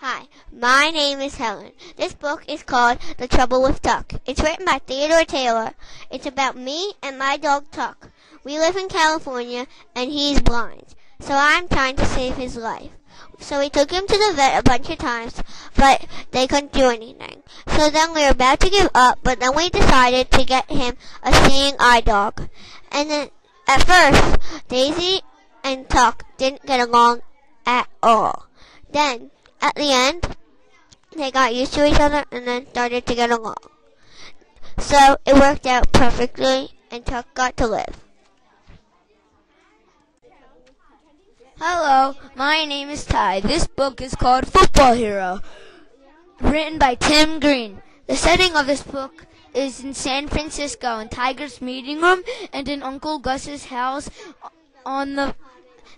Hi, my name is Helen. This book is called The Trouble with Tuck. It's written by Theodore Taylor. It's about me and my dog Tuck. We live in California and he's blind, so I'm trying to save his life. So we took him to the vet a bunch of times, but they couldn't do anything. So then we were about to give up, but then we decided to get him a seeing eye dog. And then at first, Daisy and Tuck didn't get along at all. Then at the end, they got used to each other and then started to get along. So it worked out perfectly and Tuck got to live. Hello, my name is Ty. This book is called Football Hero, written by Tim Green. The setting of this book is in San Francisco, in Tiger's meeting room and in Uncle Gus's house on the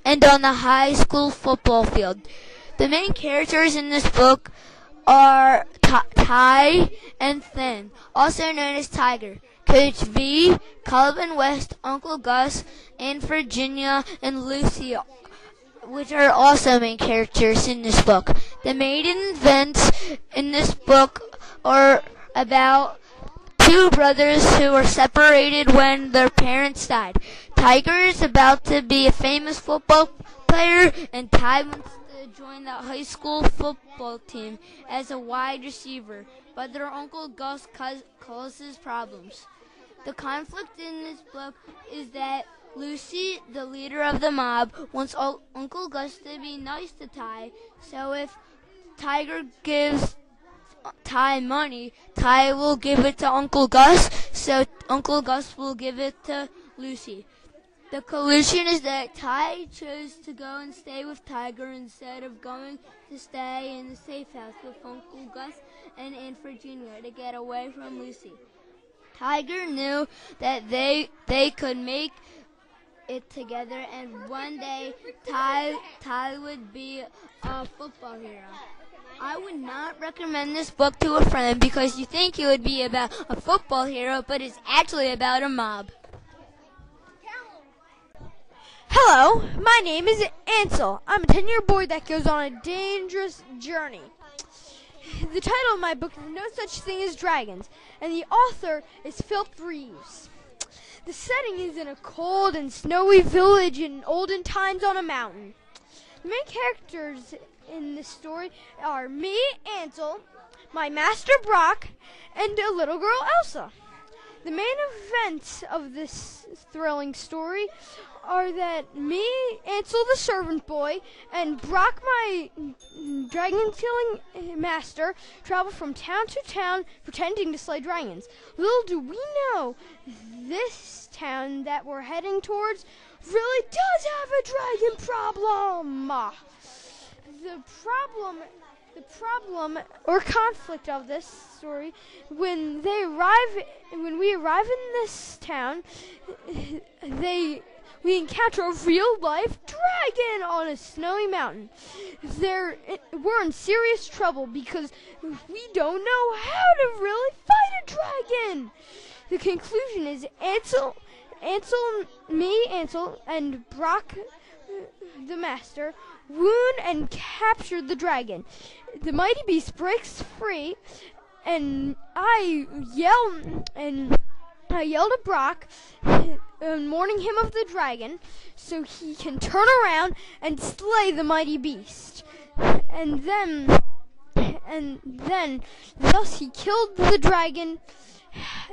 high school football field. The main characters in this book are Ty and Thin, also known as Tiger, Coach V, Calvin West, Uncle Gus, Aunt Virginia, and Lucy, which are also main characters in this book. The main events in this book are about two brothers who were separated when their parents died. Tiger is about to be a famous football player, and Ty wants to join the high school football team as a wide receiver, but their Uncle Gus causes problems. The conflict in this book is that Lucy, the leader of the mob, wants Uncle Gus to be nice to Ty, so if Tiger gives Ty money, Ty will give it to Uncle Gus, so Uncle Gus will give it to Lucy. The collusion is that Ty chose to go and stay with Tiger instead of going to stay in the safe house with Uncle Gus and Aunt Virginia to get away from Lucy. Tiger knew that they could make it together, and one day Ty would be a football hero. I would not recommend this book to a friend because you think it would be about a football hero, but it's actually about a mob. Hello, my name is Ansel. I'm a 10-year boy that goes on a dangerous journey. The title of my book is No Such Thing as Dragons, and the author is Philip Reeves. The setting is in a cold and snowy village in olden times on a mountain. The main characters in this story are me, Ansel, my master Brock, and a little girl, Elsa. The main events of this thrilling story are that me, Ansel the servant boy, and Brock, my dragon-killing master, travel from town to town pretending to slay dragons. Little do we know, this town that we're heading towards really does have a dragon problem. The problem or conflict of this story, when we arrive in this town, we encounter a real-life dragon on a snowy mountain. We're in serious trouble because we don't know how to really fight a dragon. The conclusion is Ansel, and Brock, the master, wound and captured the dragon. The mighty beast breaks free, and I yelled at Brock, warning him of the dragon, so he can turn around and slay the mighty beast. And then, thus he killed the dragon.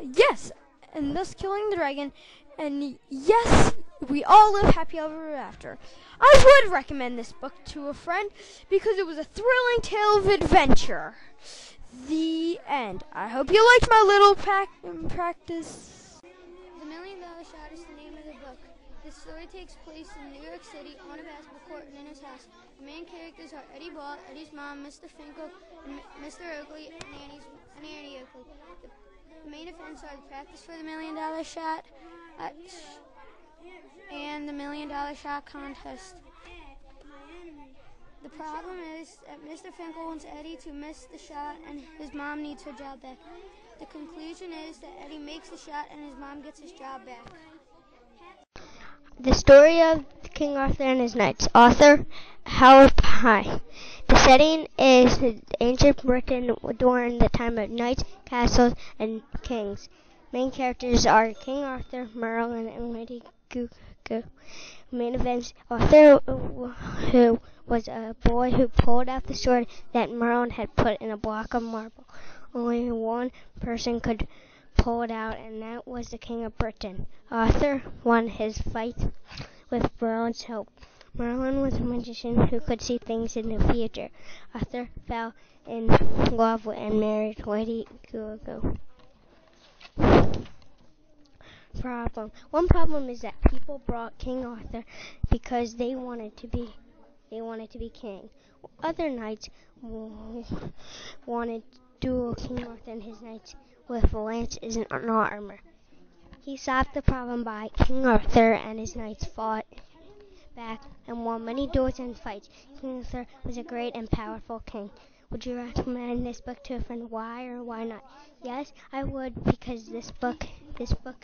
Yes, and thus killing the dragon. And yes, we all live happy ever after. I would recommend this book to a friend because it was a thrilling tale of adventure. The end. I hope you liked my little practice. The $1 Million Shot is the name of the book. The story takes place in New York City on a basketball court and in his house. The main characters are Eddie Ball, Eddie's mom, Mr. Finkel, and Mr. Oakley, and Annie Oakley. The main events are the practice for the $1 Million Shot and the $1 Million Shot contest. The problem is that Mr. Finkel wants Eddie to miss the shot and his mom needs her job back. The conclusion is that Eddie makes the shot and his mom gets his job back. The Story of King Arthur and His Knights. Author Howard Pye. The setting is ancient Britain during the time of knights, castles, and kings. Main characters are King Arthur, Merlin, and Lady Guinevere. Main events: Arthur, who was a boy who pulled out the sword that Merlin had put in a block of marble. Only one person could pull it out, and that was the King of Britain. Arthur won his fight with Merlin's help. Merlin was a magician who could see things in the future. Arthur fell in love and married Lady Guinevere. One problem is that people brought King Arthur because they wanted to be king. Other knights wanted to duel King Arthur and his knights with lances and armor. He solved the problem by King Arthur and his knights fought back and won many duels and fights. King Arthur was a great and powerful king. Would you recommend this book to a friend? Why or why not? Yes, I would, because this book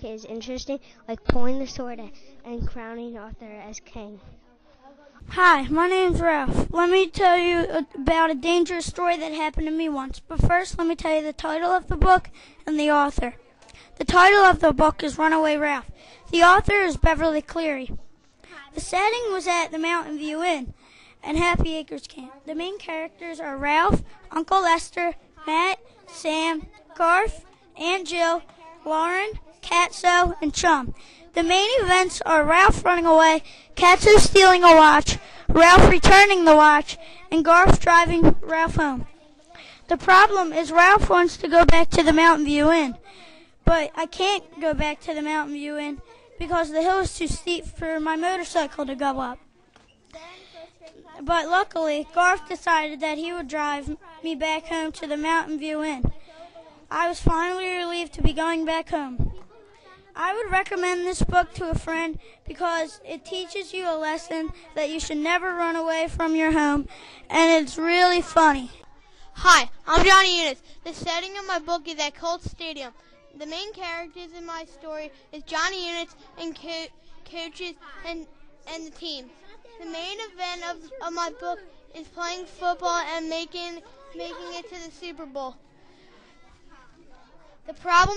is interesting, like pulling the sword and crowning Arthur as king. Hi, my name's Ralph. Let me tell you about a dangerous story that happened to me once. But first, let me tell you the title of the book and the author. The title of the book is Runaway Ralph. The author is Beverly Cleary. The setting was at the Mountain View Inn and Happy Acres Camp. The main characters are Ralph, Uncle Lester, Matt, Sam, Garth, Aunt Jill, Lauren, Catso, and Chum. The main events are Ralph running away, Catso stealing a watch, Ralph returning the watch, and Garth driving Ralph home. The problem is Ralph wants to go back to the Mountain View Inn, but I can't go back to the Mountain View Inn because the hill is too steep for my motorcycle to go up. But luckily, Garth decided that he would drive me back home to the Mountain View Inn. I was finally relieved to be going back home. I would recommend this book to a friend because it teaches you a lesson that you should never run away from your home, and it's really funny. Hi, I'm Johnny Eunice. The setting of my book is at Colts Stadium. The main characters in my story is Johnny Eunice and coaches and the team. The main event of my book is playing football and making it to the Super Bowl. The problem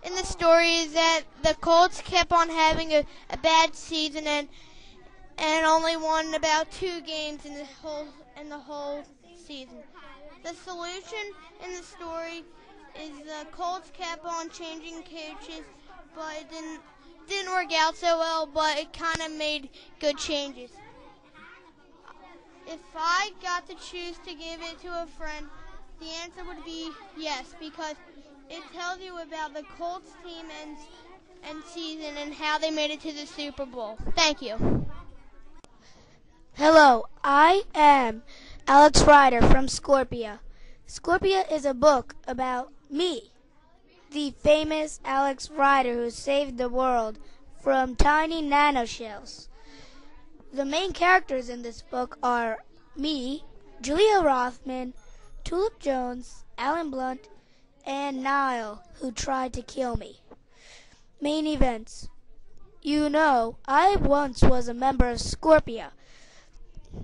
in the story is that the Colts kept on having a bad season and only won about 2 games in the whole season. The solution in the story is the Colts kept on changing coaches, but it didn't work out so well, but it kind of made good changes. If I got to choose to give it to a friend, the answer would be yes, because it tells you about the Colts team and season and how they made it to the Super Bowl. Thank you. Hello, I am Alex Ryder from Scorpia. Scorpia is a book about me, the famous Alex Ryder who saved the world from tiny nanoshells. The main characters in this book are me, Julia Rothman, Tulip Jones, Alan Blunt, and Niall, who tried to kill me. Main events. You know, I once was a member of Scorpia.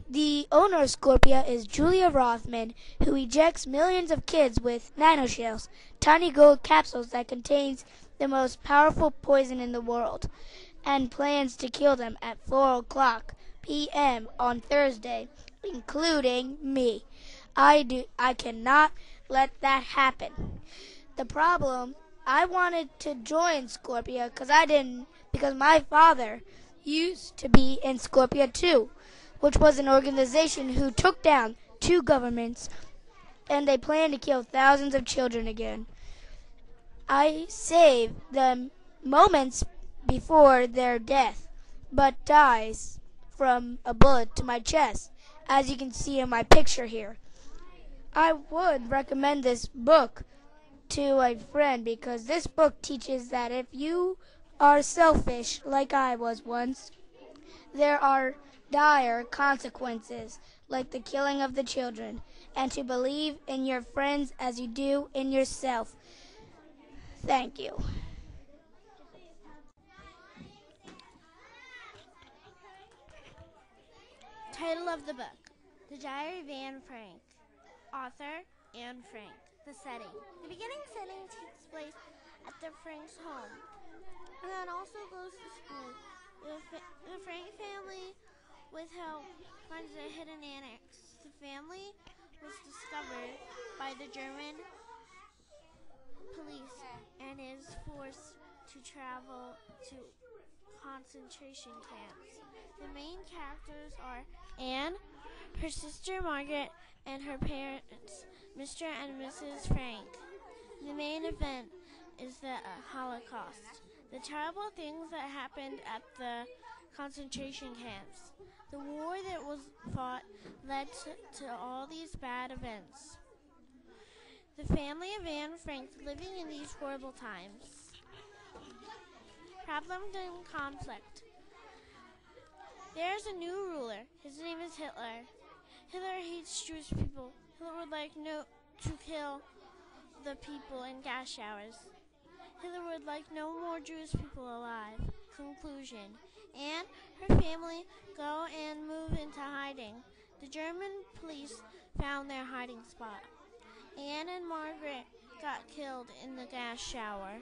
The owner of Scorpia is Julia Rothman, who ejects millions of kids with nanoshells, tiny gold capsules that contains the most powerful poison in the world, and plans to kill them at 4:00 p.m. on Thursday, including me. I cannot let that happen. The problem, I wanted to join Scorpia because my father used to be in Scorpia too, which was an organization who took down 2 governments, and they planned to kill thousands of children again. I saved them moments before their death, but dies from a bullet to my chest, as you can see in my picture here. I would recommend this book to a friend because this book teaches that if you are selfish, like I was once, there are dire consequences, like the killing of the children, and to believe in your friends as you do in yourself. Thank you. Title of the book: The Diary of Anne Frank. Author, Anne Frank. The setting. The beginning setting takes place at the Franks' home, and then also goes to school. The Frank family, with help, finds a hidden annex. The family was discovered by the German police and is forced to travel to concentration camps. The main characters are Anne, her sister Margaret, and her parents, Mr. and Mrs. Frank. The main event is the Holocaust, the terrible things that happened at the concentration camps. The war that was fought led to all these bad events. The family of Anne Frank living in these horrible times. Problems and conflict. There's a new ruler. His name is Hitler. Hitler hates Jewish people. Hitler would like to kill the people in gas showers. Hitler would like no more Jewish people alive. Conclusion. Anne, her family go and move into hiding. The German police found their hiding spot. Anne and Margaret got killed in the gas shower.